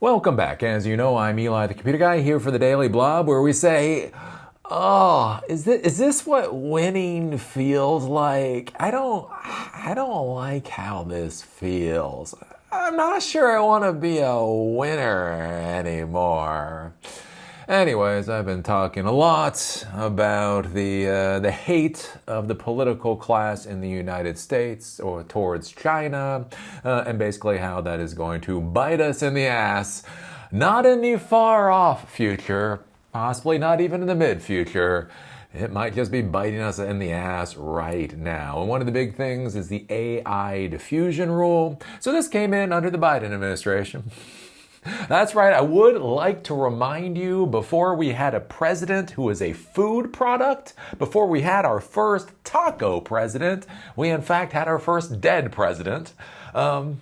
Welcome back. As you know, I'm Eli the Computer Guy here for the Daily Blob, where we say, "Oh, is this what winning feels like? I don't like how this feels. I'm not sure I want to be a winner anymore." Anyways, I've been talking a lot about the hate of the political class in the United States or towards China, and basically how that is going to bite us in the ass, not in the far off future, possibly not even in the mid future. It might just be biting us in the ass right now. And one of the big things is the AI diffusion rule. So this came in under the Biden administration. That's right, I would like to remind you, before we had a president who was a food product, before we had our first taco president, we in fact had our first dead president. The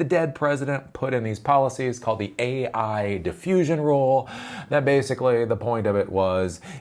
dead president put in these policies called the AI diffusion rule. That basically, the point of it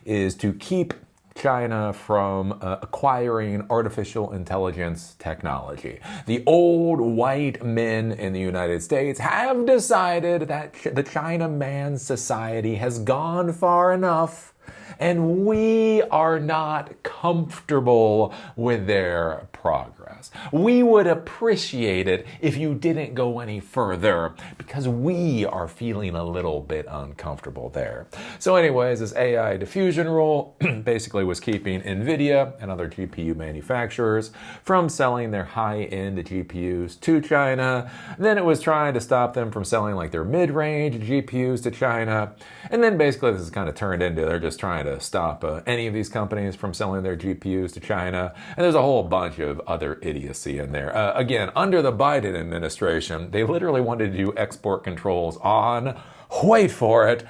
is to keep China from acquiring artificial intelligence technology. The old white men in the United States have decided that the China man society has gone far enough, and we are not comfortable with their progress. We would appreciate it if you didn't go any further, because we are feeling a little bit uncomfortable there. So anyways, this AI diffusion rule basically was keeping NVIDIA and other GPU manufacturers from selling their high-end GPUs to China. Then it was trying to stop them from selling like their mid-range GPUs to China. And then basically this is kind of turned into they're just trying to stop any of these companies from selling their GPUs to China. And there's a whole bunch of other idiocy in there. Again, under the Biden administration, they literally wanted to do export controls on, wait for it,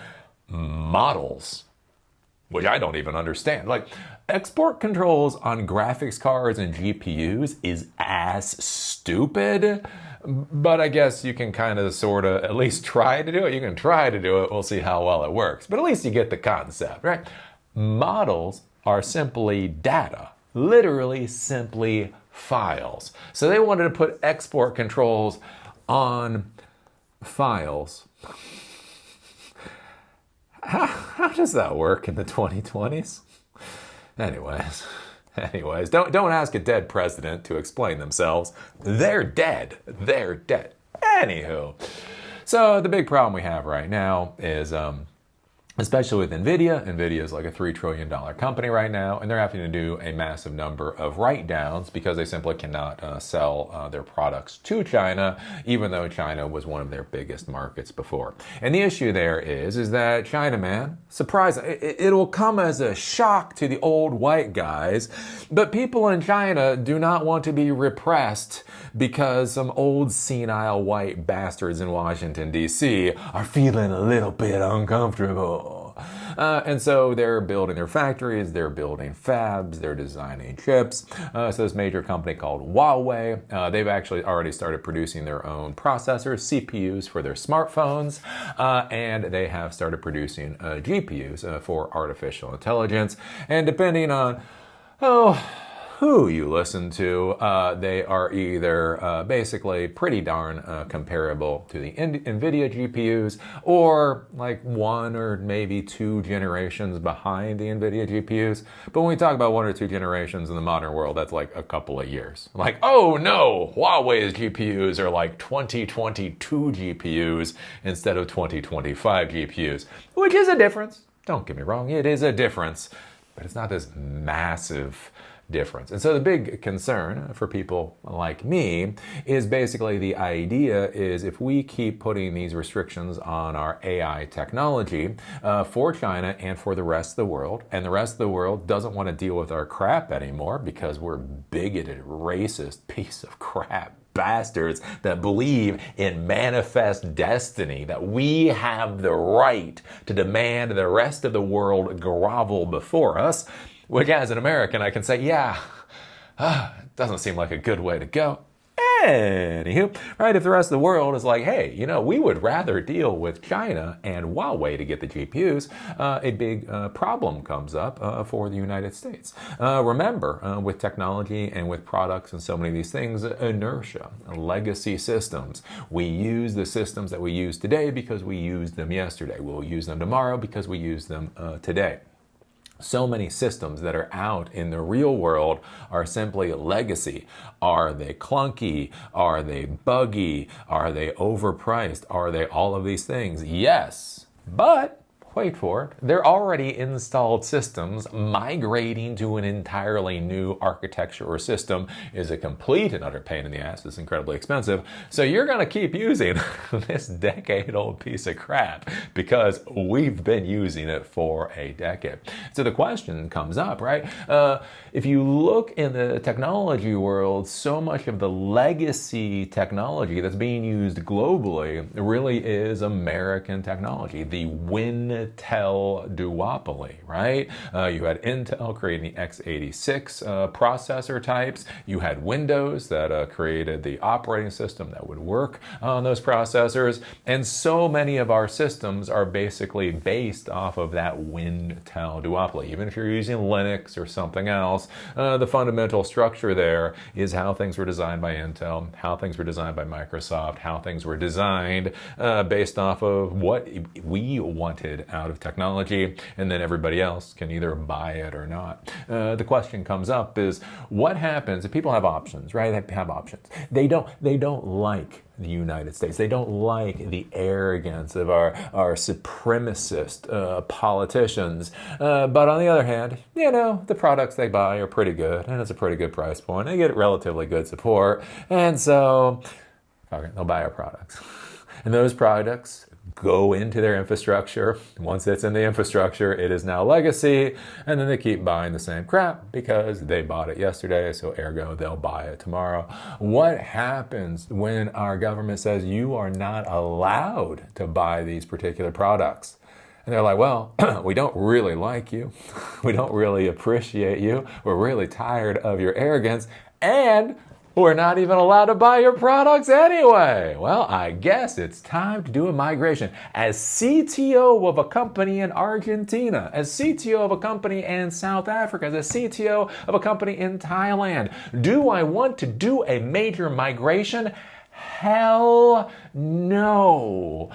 models, which I don't even understand. Like, export controls on graphics cards and GPUs is ass stupid. But I guess you can kind of sort of at least try to do it. You can try to do it. We'll see how well it works. But at least you get the concept, right? Models are simply data, literally simply files. So they wanted to put export controls on files. How does that work in the 2020s? Anyways, don't ask a dead president to explain themselves. They're dead. They're dead. Anywho, so the big problem we have right now is, especially with NVIDIA. NVIDIA is like a $3 trillion company right now, and they're having to do a massive number of write-downs because they simply cannot sell their products to China, even though China was one of their biggest markets before. And the issue there is that China, man, surprise, it'll come as a shock to the old white guys, but people in China do not want to be repressed because some old senile white bastards in Washington, D.C. are feeling a little bit uncomfortable. And so they're building their factories, they're building fabs, they're designing chips. So this major company called Huawei, they've actually already started producing their own processors, CPUs for their smartphones, and they have started producing GPUs for artificial intelligence. And depending on, who you listen to, they are either basically pretty darn comparable to the NVIDIA GPUs, or like one or maybe two generations behind the NVIDIA GPUs. But when we talk about one or two generations in the modern world, that's like a couple of years. Like, oh no, Huawei's GPUs are like 2022 GPUs instead of 2025 GPUs, which is a difference. Don't get me wrong, it is a difference, but it's not this massive difference. And so the big concern for people like me is basically the idea is if we keep putting these restrictions on our AI technology for China and for the rest of the world, and the rest of the world doesn't want to deal with our crap anymore because we're bigoted, racist piece of crap bastards that believe in manifest destiny, that we have the right to demand the rest of the world grovel before us, which as an American I can say, yeah, it doesn't seem like a good way to go. Anywho, right, if the rest of the world is like, hey, we would rather deal with China and Huawei to get the GPUs, a big problem comes up for the United States. Remember, with technology and with products and so many of these things, inertia, legacy systems. We use the systems that we use today because we used them yesterday. We'll use them tomorrow because we use them today. So many systems that are out in the real world are simply legacy. Are they clunky? Are they buggy? Are they overpriced? Are they all of these things? Yes, but wait for it, they're already installed systems. Migrating to an entirely new architecture or system is a complete and utter pain in the ass. It's incredibly expensive. So you're going to keep using this decade-old piece of crap because we've been using it for a decade. So the question comes up, right? If you look in the technology world, so much of the legacy technology that's being used globally really is American technology. The Intel duopoly, right? You had Intel creating the x86 processor types. You had Windows that created the operating system that would work on those processors. And so many of our systems are basically based off of that Intel duopoly. Even if you're using Linux or something else, the fundamental structure there is how things were designed by Intel, how things were designed by Microsoft, how things were designed based off of what we wanted out of technology, and then everybody else can either buy it or not. The question comes up is what happens if people have options, right? They have options. They don't like the United States. They don't like the arrogance of our supremacist politicians. But on the other hand, the products they buy are pretty good, and it's a pretty good price point. They get relatively good support, and so they'll buy our products. And those products go into their infrastructure. Once it's in the infrastructure, it is now legacy, and then they keep buying the same crap because they bought it yesterday, so ergo they'll buy it tomorrow. What happens when our government says you are not allowed to buy these particular products? And they're like, well, we don't really like you. We don't really appreciate you. We're really tired of your arrogance, and we're not even allowed to buy your products anyway. Well, I guess it's time to do a migration. As CTO of a company in Argentina, as CTO of a company in South Africa, as a CTO of a company in Thailand, do I want to do a major migration? Hell no.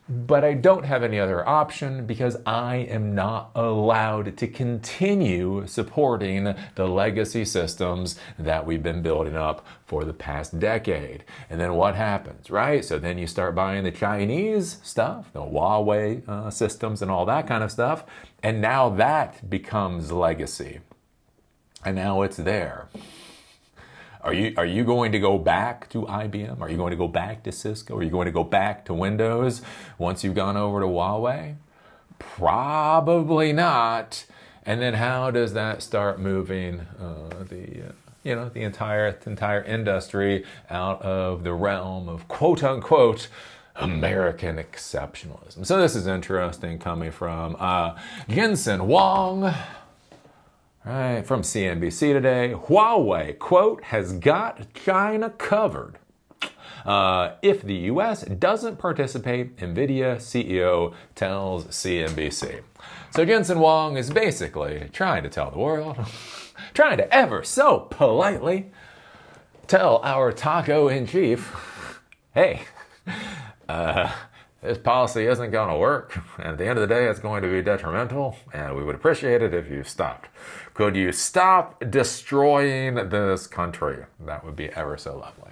But I don't have any other option because I am not allowed to continue supporting the legacy systems that we've been building up for the past decade. And then what happens, right? So then you start buying the Chinese stuff, the Huawei systems and all that kind of stuff. And now that becomes legacy. And now it's there. Are you going to go back to IBM? Are you going to go back to Cisco? Are you going to go back to Windows once you've gone over to Huawei? Probably not. And then how does that start moving the entire industry out of the realm of quote unquote American exceptionalism? So this is interesting coming from Jensen Huang. Right, from CNBC today, Huawei, quote, has got China covered. If the U.S. doesn't participate, NVIDIA CEO tells CNBC. So Jensen Huang is basically trying to tell the world, trying to ever so politely tell our taco-in-chief, hey, this policy isn't going to work, and at the end of the day, it's going to be detrimental, and we would appreciate it if you stopped. Could you stop destroying this country? That would be ever so lovely.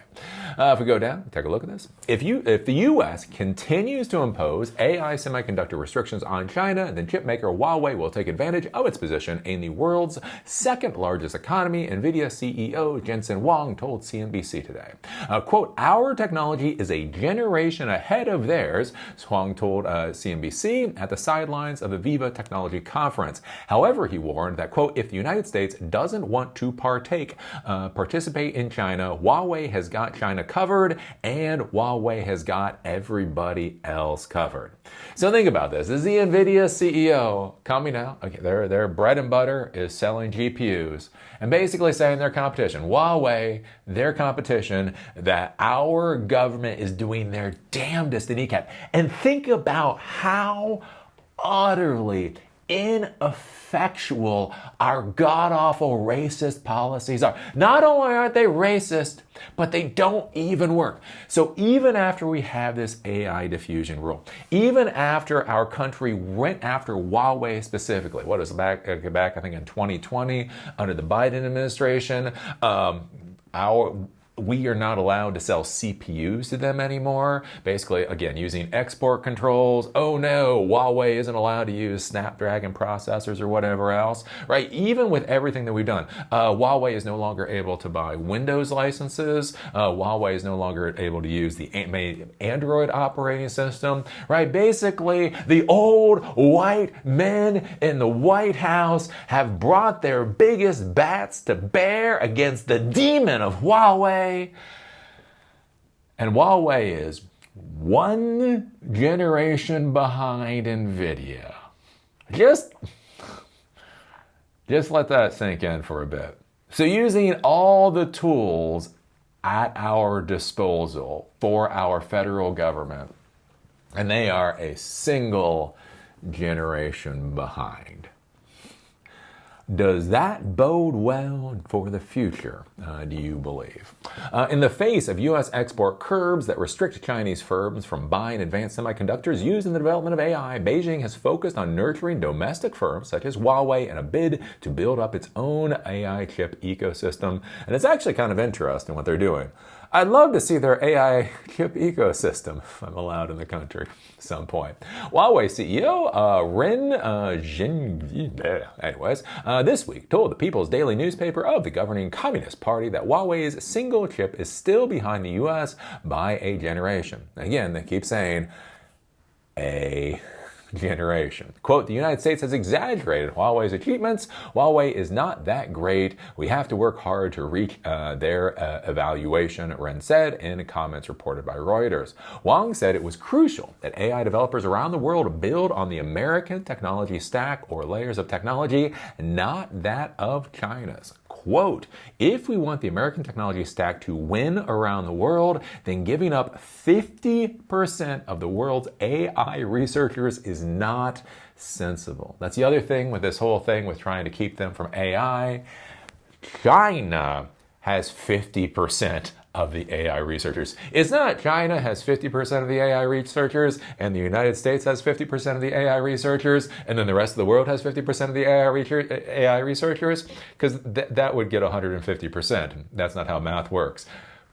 If we go down, take a look at this. If the U.S. continues to impose AI semiconductor restrictions on China, then chip maker Huawei will take advantage of its position in the world's second largest economy, NVIDIA CEO Jensen Huang told CNBC today. Quote, our technology is a generation ahead of theirs, Huang told CNBC at the sidelines of the Viva Technology Conference. However, he warned that, quote, if the United States doesn't want to participate in China, Huawei has got China China covered, and Huawei has got everybody else covered. So think about this. This is the NVIDIA CEO coming out. Okay, their bread and butter is selling GPUs and basically saying their competition, Huawei, their competition, that our government is doing their damnedest to kneecap. And think about how utterly ineffectual our god-awful racist policies are. Not only aren't they racist, but they don't even work. So even after we have this AI diffusion rule, even after our country went after Huawei specifically, what was back I think in 2020 under the Biden administration, we are not allowed to sell CPUs to them anymore. Basically, again, using export controls. Oh no, Huawei isn't allowed to use Snapdragon processors or whatever else, right? Even with everything that we've done, Huawei is no longer able to buy Windows licenses. Huawei is no longer able to use the Android operating system, right? Basically, the old white men in the White House have brought their biggest bats to bear against the demon of Huawei. And Huawei is one generation behind NVIDIA. Just let that sink in for a bit. So using all the tools at our disposal for our federal government, and they are a single generation behind. Does that bode well for the future, do you believe? In the face of U.S. export curbs that restrict Chinese firms from buying advanced semiconductors used in the development of AI, Beijing has focused on nurturing domestic firms such as Huawei in a bid to build up its own AI chip ecosystem. And it's actually kind of interesting what they're doing. I'd love to see their AI chip ecosystem, if I'm allowed in the country at some point. Huawei CEO Ren Zhengyi, this week told the People's Daily newspaper of the governing Communist Party that Huawei's single chip is still behind the U.S. by a generation. Again, they keep saying a generation. Quote, the United States has exaggerated Huawei's achievements. Huawei is not that great. We have to work hard to reach their evaluation, Ren said in comments reported by Reuters. Huang said it was crucial that AI developers around the world build on the American technology stack or layers of technology, not that of China's. Quote, if we want the American technology stack to win around the world, then giving up 50% of the world's AI researchers is not sensible. That's the other thing with this whole thing with trying to keep them from AI. China has 50% of the AI researchers. It's not China has 50% of the AI researchers and the United States has 50% of the AI researchers and then the rest of the world has 50% of the AI researchers, because that would get 150%. That's not how math works.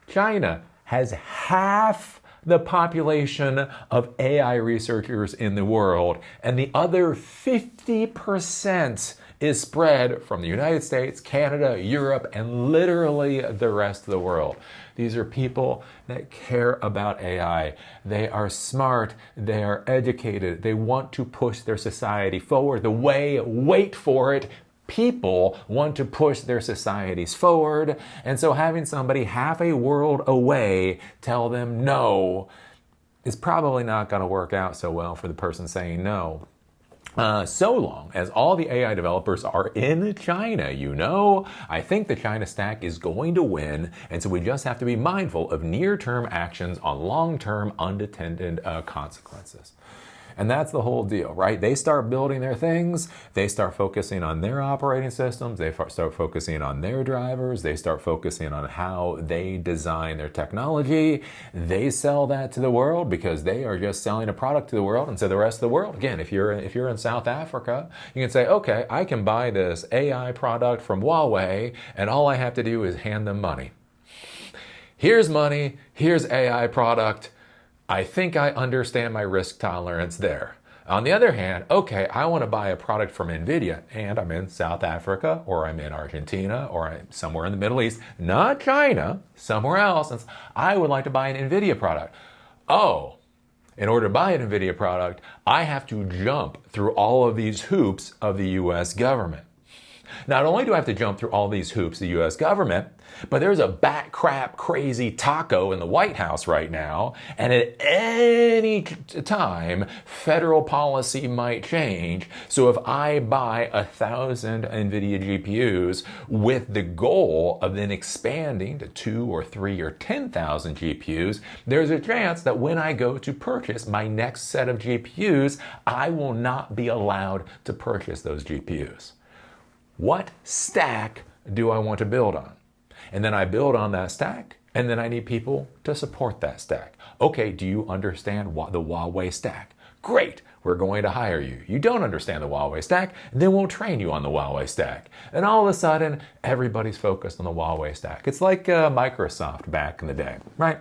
China has half the population of AI researchers in the world, and the other 50% is spread from the United States, Canada, Europe, and literally the rest of the world. These are people that care about AI. They are smart, they are educated, they want to push their society forward the way, wait for it, people want to push their societies forward. And so having somebody half a world away tell them no is probably not going to work out so well for the person saying no. So long as all the AI developers are in China, I think the China stack is going to win, and so we just have to be mindful of near-term actions on long-term unintended consequences. And that's the whole deal, right? They start building their things, they start focusing on their operating systems, they start focusing on their drivers, they start focusing on how they design their technology. They sell that to the world because they are just selling a product to the world. And so the rest of the world, again, if you're in South Africa, you can say, okay, I can buy this AI product from Huawei and all I have to do is hand them money. Here's money, here's AI product. I think I understand my risk tolerance there. On the other hand, okay, I want to buy a product from NVIDIA and I'm in South Africa or I'm in Argentina or I'm somewhere in the Middle East, not China, somewhere else, and I would like to buy an NVIDIA product. Oh, in order to buy an NVIDIA product, I have to jump through all of these hoops of the US government. Not only do I have to jump through all these hoops, the US government, but there's a bat crap crazy taco in the White House right now, and at any time, federal policy might change. So if I buy 1,000 NVIDIA GPUs with the goal of then expanding to 2 or 3 or 10,000 GPUs, there's a chance that when I go to purchase my next set of GPUs, I will not be allowed to purchase those GPUs. What stack do I want to build on? And then I build on that stack, and then I need people to support that stack. Okay, do you understand the Huawei stack? Great, we're going to hire you. You don't understand the Huawei stack, then we'll train you on the Huawei stack. And all of a sudden, everybody's focused on the Huawei stack. It's like Microsoft back in the day, right?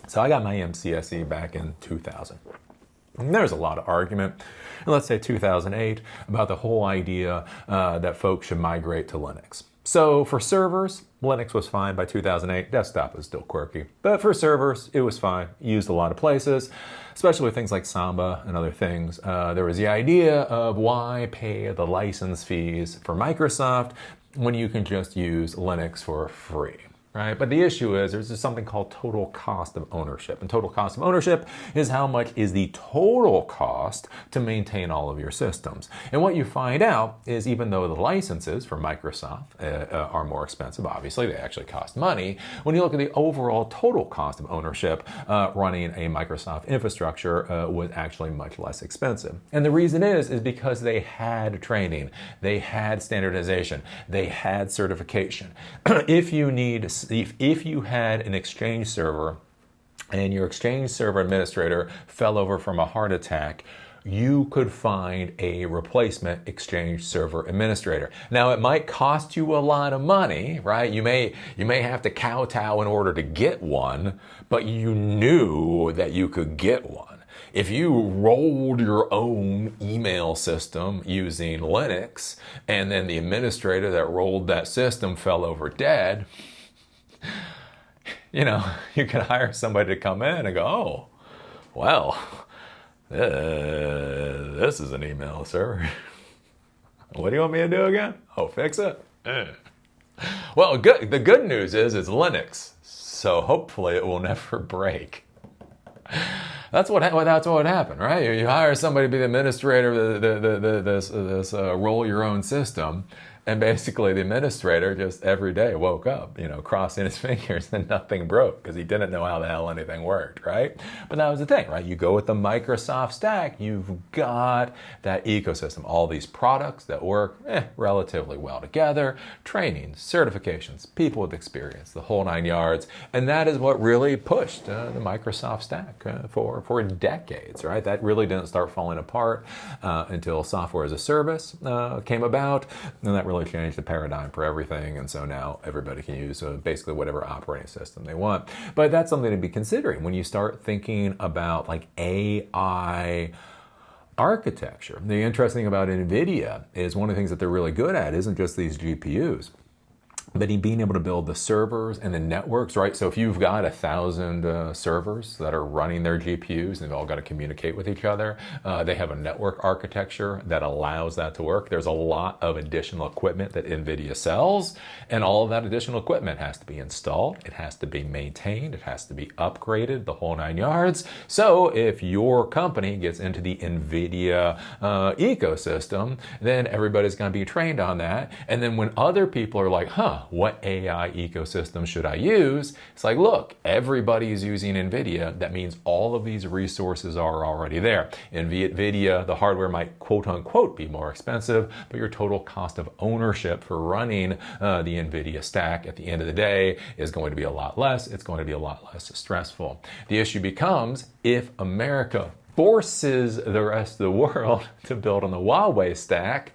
So I got my MCSE back in 2000. And there's a lot of argument, in let's say 2008, about the whole idea that folks should migrate to Linux. So for servers, Linux was fine by 2008. Desktop is still quirky. But for servers, it was fine. Used a lot of places, especially with things like Samba and other things. There was the idea of why pay the license fees for Microsoft when you can just use Linux for free. Right? But the issue is there's just something called total cost of ownership. And total cost of ownership is how much is the total cost to maintain all of your systems. And what you find out is even though the licenses for Microsoft are more expensive, obviously they actually cost money, when you look at the overall total cost of ownership, running a Microsoft infrastructure was actually much less expensive. And the reason is because they had training, they had standardization, they had certification. If you had an Exchange server and your Exchange server administrator fell over from a heart attack, you could find a replacement Exchange server administrator. Now, it might cost you a lot of money, right? You may have to kowtow in order to get one, but you knew that you could get one. If you rolled your own email system using Linux and then the administrator that rolled that system fell over dead, you know, you could hire somebody to come in and go, oh, well, this is an email server. What do you want me to do again? Oh, fix it? Well, the good news is it's Linux, so hopefully it will never break. That's what happened, right? You hire somebody to be the administrator of this roll your own system, and basically the administrator just every day woke up, you know, crossing his fingers and nothing broke because he didn't know how the hell anything worked, right? But that was the thing, right? You go with the Microsoft stack, you've got that ecosystem, all these products that work relatively well together, training, certifications, people with experience, the whole 9 yards. And that is what really pushed the Microsoft stack for decades, right? That really didn't start falling apart until software as a service came about, and that really changed the paradigm for everything. And so now everybody can use basically whatever operating system they want. But that's something to be considering when you start thinking about like AI architecture. The interesting thing about NVIDIA is one of the things that they're really good at isn't just these GPUs, but in being able to build the servers and the networks, right? So if you've got 1,000 servers that are running their GPUs and they've all got to communicate with each other, they have a network architecture that allows that to work. There's a lot of additional equipment that NVIDIA sells, and all of that additional equipment has to be installed, it has to be maintained, it has to be upgraded, the whole 9 yards. So if your company gets into the NVIDIA ecosystem, then everybody's going to be trained on that. And then when other people are like, what AI ecosystem should I use? It's like, look, everybody's using NVIDIA. That means all of these resources are already there. NVIDIA, the hardware might quote unquote be more expensive, but your total cost of ownership for running the NVIDIA stack at the end of the day is going to be a lot less. It's going to be a lot less stressful. The issue becomes if America forces the rest of the world to build on the Huawei stack,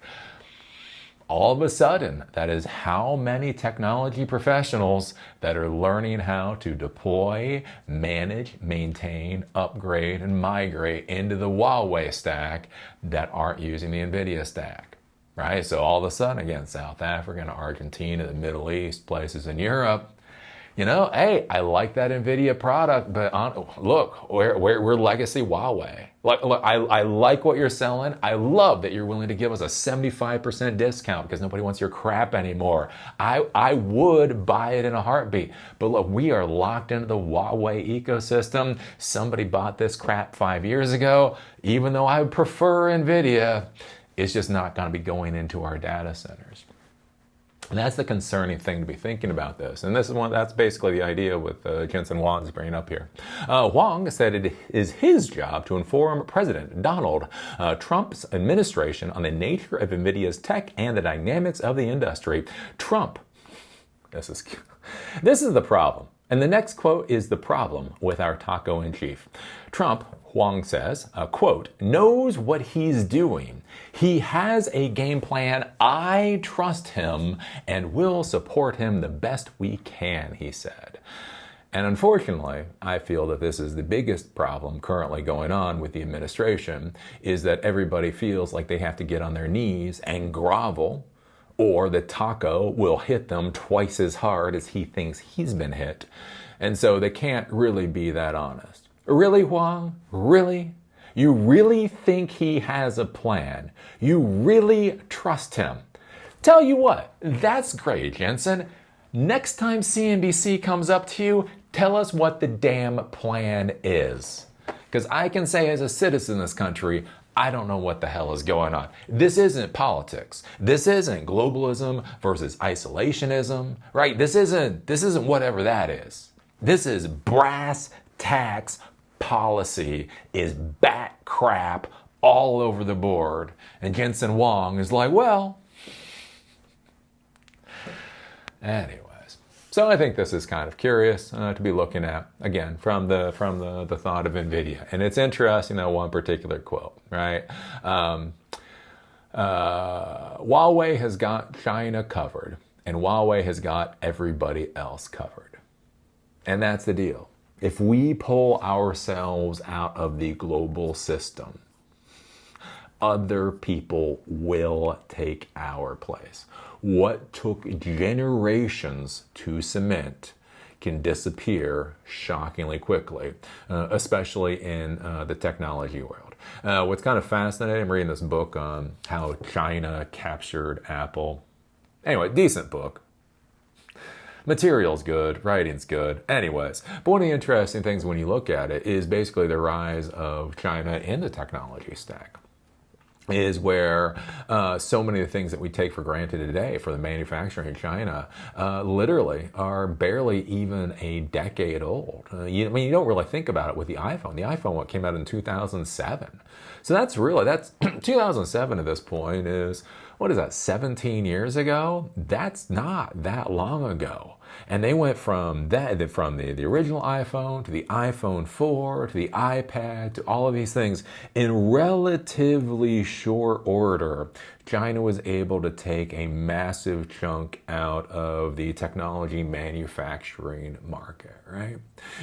all of a sudden, that is how many technology professionals that are learning how to deploy, manage, maintain, upgrade, and migrate into the Huawei stack that aren't using the NVIDIA stack, right? So all of a sudden, again, South Africa, Argentina, the Middle East, places in Europe, Hey, I like that NVIDIA product, but look, we're legacy Huawei. Look, I like what you're selling. I love that you're willing to give us a 75% discount because nobody wants your crap anymore. I would buy it in a heartbeat. But look, we are locked into the Huawei ecosystem. Somebody bought this crap 5 years ago. Even though I prefer NVIDIA, it's just not going to be going into our data centers. And that's the concerning thing to be thinking about this. And that's basically the idea with Jensen Huang's bringing up here. Huang said it is his job to inform President Donald Trump's administration on the nature of NVIDIA's tech and the dynamics of the industry. Trump, this is the problem. And the next quote is the problem with our taco in chief. Trump, Huang says, quote, knows what he's doing. He has a game plan. I trust him and will support him the best we can, he said. And unfortunately, I feel that this is the biggest problem currently going on with the administration, is that everybody feels like they have to get on their knees and grovel, or the taco will hit them twice as hard as he thinks he's been hit. And so they can't really be that honest. Really, Huang? Really? You really think he has a plan? You really trust him? Tell you what, that's great, Jensen. Next time CNBC comes up to you, tell us what the damn plan is. Because I can say as a citizen in this country, I don't know what the hell is going on. This isn't politics. This isn't globalism versus isolationism, right? This isn't whatever that is. This is brass tacks policy, is bat crap all over the board. And Jensen Huang is like, well, anyways. So I think this is kind of curious to be looking at, again, from the thought of NVIDIA. And it's interesting, one particular quote, right? Huawei has got China covered, and Huawei has got everybody else covered. And that's the deal. If we pull ourselves out of the global system, other people will take our place. What took generations to cement can disappear shockingly quickly, especially in the technology world. What's kind of fascinating, I'm reading this book on how China captured Apple. Anyway, decent book. Material's good, writing's good. Anyways, but one of the interesting things when you look at it is basically the rise of China in the technology stack. Is where so many of the things that we take for granted today for the manufacturing in China literally are barely even a decade old. You don't really think about it with the iPhone. The iPhone came out in 2007. So that's 2007 at this point is, 17 years ago? That's not that long ago. And they went from the original iPhone to the iPhone 4 to the iPad to all of these things in relatively short order. China was able to take a massive chunk out of the technology manufacturing market, right?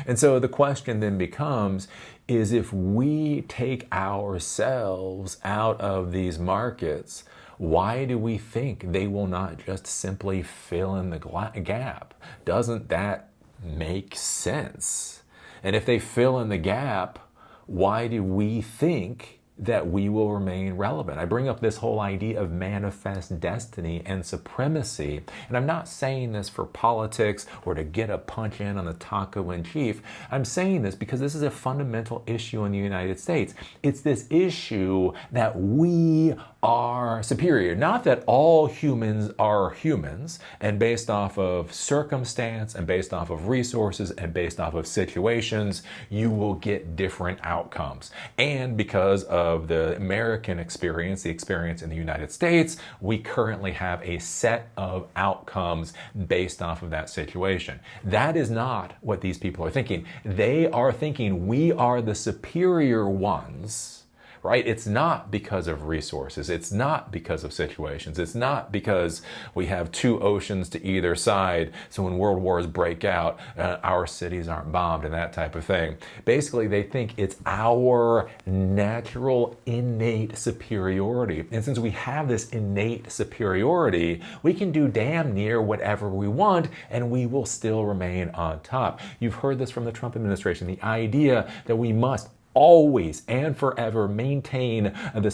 And so the question then becomes, is if we take ourselves out of these markets, why do we think they will not just simply fill in the gap? Doesn't that make sense? And if they fill in the gap, why do we think that we will remain relevant? I bring up this whole idea of manifest destiny and supremacy. And I'm not saying this for politics or to get a punch in on the taco in chief. I'm saying this because this is a fundamental issue in the United States. It's this issue that we are superior. Not that all humans are humans, and based off of circumstance and based off of resources and based off of situations, you will get different outcomes. And because of the American experience, the experience in the United States, we currently have a set of outcomes based off of that situation. That is not what these people are thinking. They are thinking we are the superior ones, right? It's not because of resources. It's not because of situations. It's not because we have two oceans to either side, so when world wars break out, our cities aren't bombed and that type of thing. Basically, they think it's our natural, innate superiority. And since we have this innate superiority, we can do damn near whatever we want, and we will still remain on top. You've heard this from the Trump administration, the idea that we must always and forever maintain the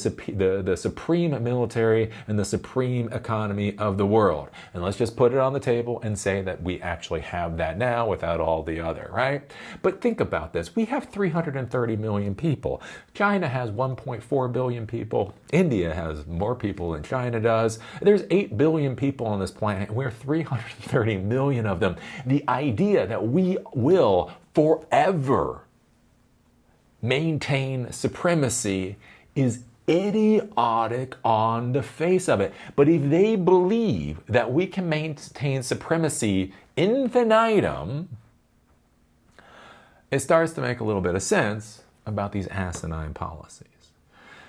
supreme military and the supreme economy of the world. And let's just put it on the table and say that we actually have that now without all the other, right? But think about this. We have 330 million people. China has 1.4 billion people. India has more people than China does. There's 8 billion people on this planet, and we're 330 million of them. The idea that we will forever maintain supremacy is idiotic on the face of it. But if they believe that we can maintain supremacy infinitum, it starts to make a little bit of sense about these asinine policies.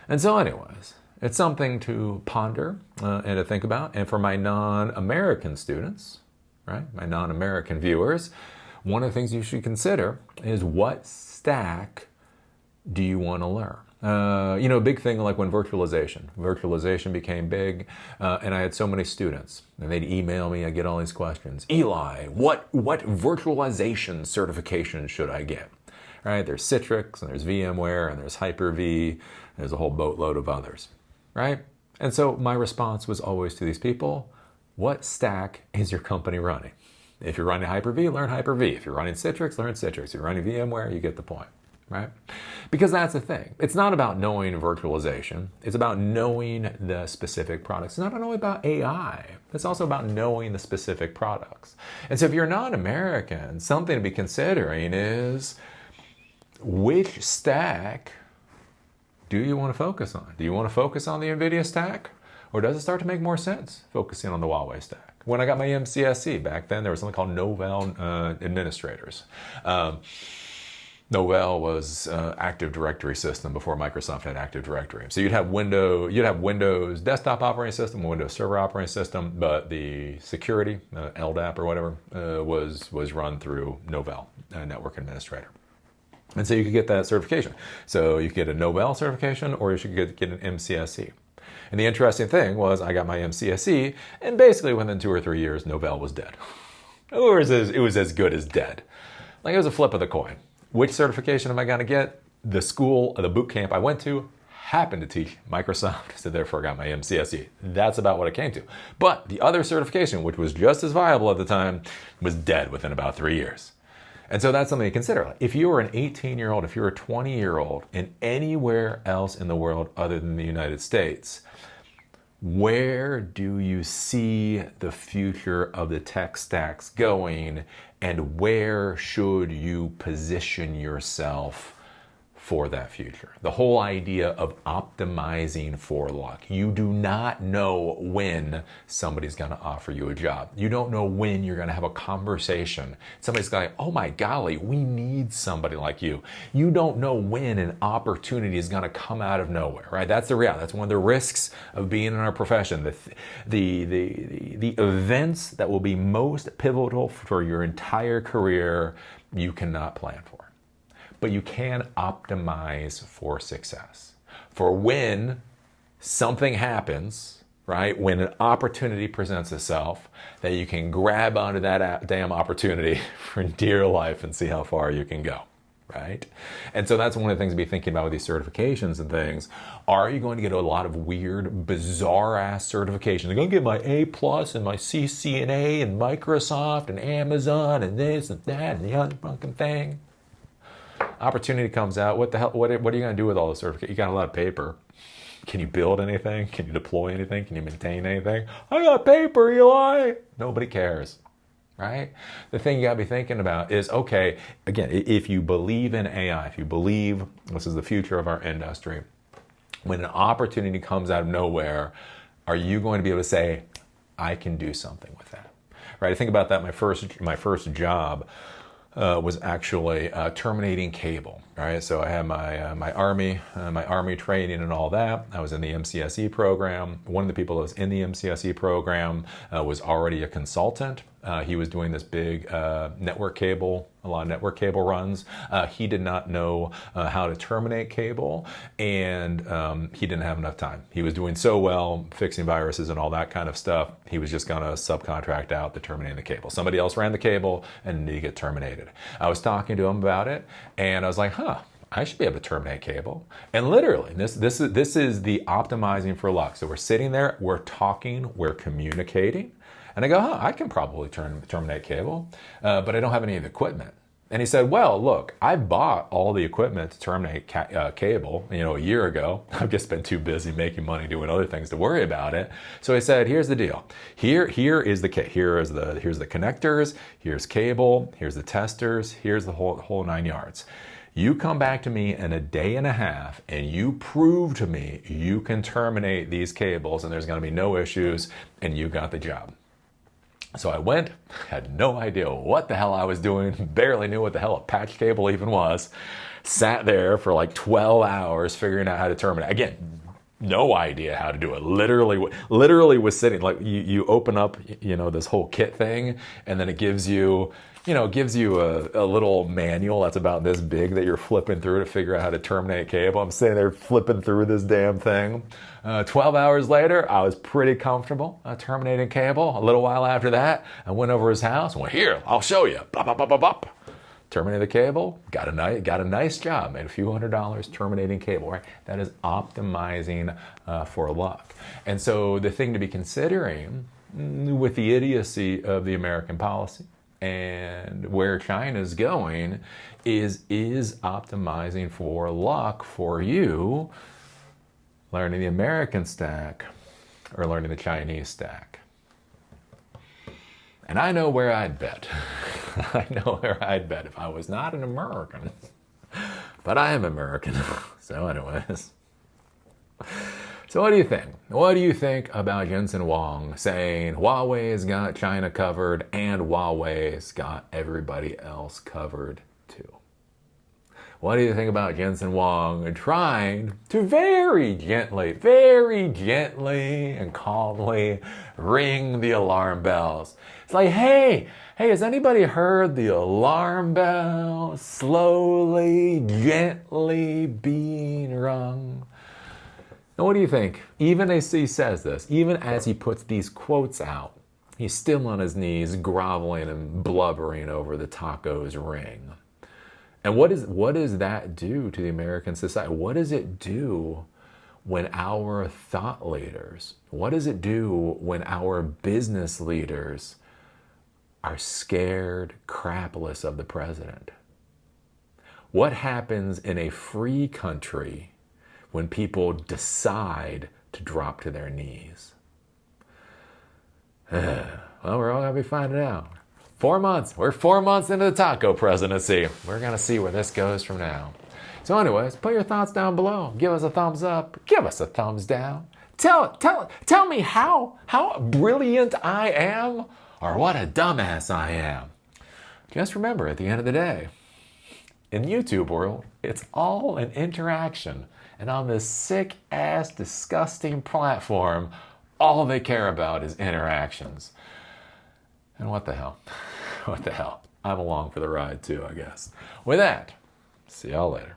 And so anyways, it's something to ponder and to think about. And for my non-American students, right, my non-American viewers, one of the things you should consider is what stack do you want to learn? A big thing like when virtualization became big, and I had so many students, and they'd email me, I get all these questions. Eli, what virtualization certification should I get? Right? There's Citrix, and there's VMware, and there's Hyper-V, and there's a whole boatload of others, right? And so my response was always to these people, what stack is your company running? If you're running Hyper-V, learn Hyper-V. If you're running Citrix, learn Citrix. If you're running VMware, you get the point. Right? Because that's the thing. It's not about knowing virtualization. It's about knowing the specific products. It's not only about AI. It's also about knowing the specific products. And so if you're not American, something to be considering is which stack do you want to focus on? Do you want to focus on the NVIDIA stack? Or does it start to make more sense focusing on the Huawei stack? When I got my MCSE back then, there was something called Novell administrators. Novell was Active Directory system before Microsoft had Active Directory. So you'd have Windows desktop operating system, Windows Server operating system, but the security, LDAP or whatever, was run through Novell, Network Administrator. And so you could get that certification. So you could get a Novell certification, or you should get an MCSE. And the interesting thing was I got my MCSE, and basically within 2 or 3 years, Novell was dead. It was as good as dead. Like it was a flip of the coin. Which certification am I going to get? The school, the boot camp I went to happened to teach Microsoft, so therefore I got my MCSE. That's about what it came to. But the other certification, which was just as viable at the time, was dead within about 3 years. And so that's something to consider. If you were an 18-year-old, if you're a 20-year-old in anywhere else in the world other than the United States, where do you see the future of the tech stacks going, and where should you position yourself for that future? The whole idea of optimizing for luck. You do not know when somebody's going to offer you a job. You don't know when you're going to have a conversation. Somebody's going, oh my golly, we need somebody like you. You don't know when an opportunity is going to come out of nowhere, right? That's the reality. That's one of the risks of being in our profession. The events that will be most pivotal for your entire career, you cannot plan for. But you can optimize for success. For when something happens, right, when an opportunity presents itself, that you can grab onto that damn opportunity for dear life and see how far you can go, right? And so that's one of the things to be thinking about with these certifications and things. Are you going to get a lot of weird, bizarre-ass certifications? I'm going to get my A+ and my CCNA and Microsoft and Amazon and this and that and the other fucking thing. Opportunity comes out. What the hell? What are you going to do with all the certificates? You got a lot of paper. Can you build anything? Can you deploy anything? Can you maintain anything? I got paper, Eli. Nobody cares, right? The thing you got to be thinking about is, okay, again, if you believe in AI, if you believe this is the future of our industry, when an opportunity comes out of nowhere, are you going to be able to say, I can do something with that, right? I think about that. My first job was actually terminating cable. Right, so I had my army training and all that. I was in the MCSE program. One of the people that was in the MCSE program was already a consultant. He was doing this big network cable, a lot of network cable runs. He did not know how to terminate cable, and he didn't have enough time. He was doing so well fixing viruses and all that kind of stuff. He was just going to subcontract out the terminating the cable. Somebody else ran the cable and needed to get terminated. I was talking to him about it, and I was like, I should be able to terminate cable. And literally, this is the optimizing for luck. So we're sitting there, we're talking, we're communicating. And I go, I can probably terminate cable, but I don't have any of the equipment. And he said, well, look, I bought all the equipment to terminate cable, a year ago. I've just been too busy making money doing other things to worry about it. So he said, here's the deal. Here's the connectors, here's cable, here's the testers, here's the whole 9 yards. You come back to me in a day and a half and you prove to me you can terminate these cables and there's going to be no issues and you got the job. So I went, had no idea what the hell I was doing, barely knew what the hell a patch cable even was, sat there for like 12 hours figuring out how to terminate. Again, no idea how to do it. Literally was sitting, like you open up, this whole kit thing, and then it gives you a little manual that's about this big that you're flipping through to figure out how to terminate cable. I'm sitting there flipping through this damn thing. 12 hours later, I was pretty comfortable terminating cable. A little while after that, I went over his house and went, here, I'll show you. Bop, bop, bop, bop, bop. Terminated the cable, got a nice job, made a few $100s terminating cable, right? That is optimizing for luck. And so the thing to be considering with the idiocy of the American policy and where China's going is optimizing for luck for you learning the American stack or learning the Chinese stack. And I know where I'd bet. I know where I'd bet if I was not an American. But I am American. So anyways. So what do you think? What do you think about Jensen Huang saying Huawei's got China covered and Huawei's got everybody else covered too? What do you think about Jensen Huang trying to very gently and calmly ring the alarm bells? It's like, hey, has anybody heard the alarm bell slowly, gently being rung? And what do you think? Even as he says this, even as he puts these quotes out, he's still on his knees groveling and blubbering over the taco's ring. And what does that do to the American society? What does it do when our thought leaders, what does it do when our business leaders are scared crapless of the president? What happens in a free country when people decide to drop to their knees? Well, we're all going to be finding out. 4 months. We're 4 months into the taco presidency. We're going to see where this goes from now. So anyways, put your thoughts down below. Give us a thumbs up. Give us a thumbs down. Tell me how brilliant I am or what a dumbass I am. Just remember, at the end of the day, in the YouTube world, it's all an interaction. And on this sick-ass, disgusting platform, all they care about is interactions. And what the hell? What the hell? I'm along for the ride too, I guess. With that, see y'all later.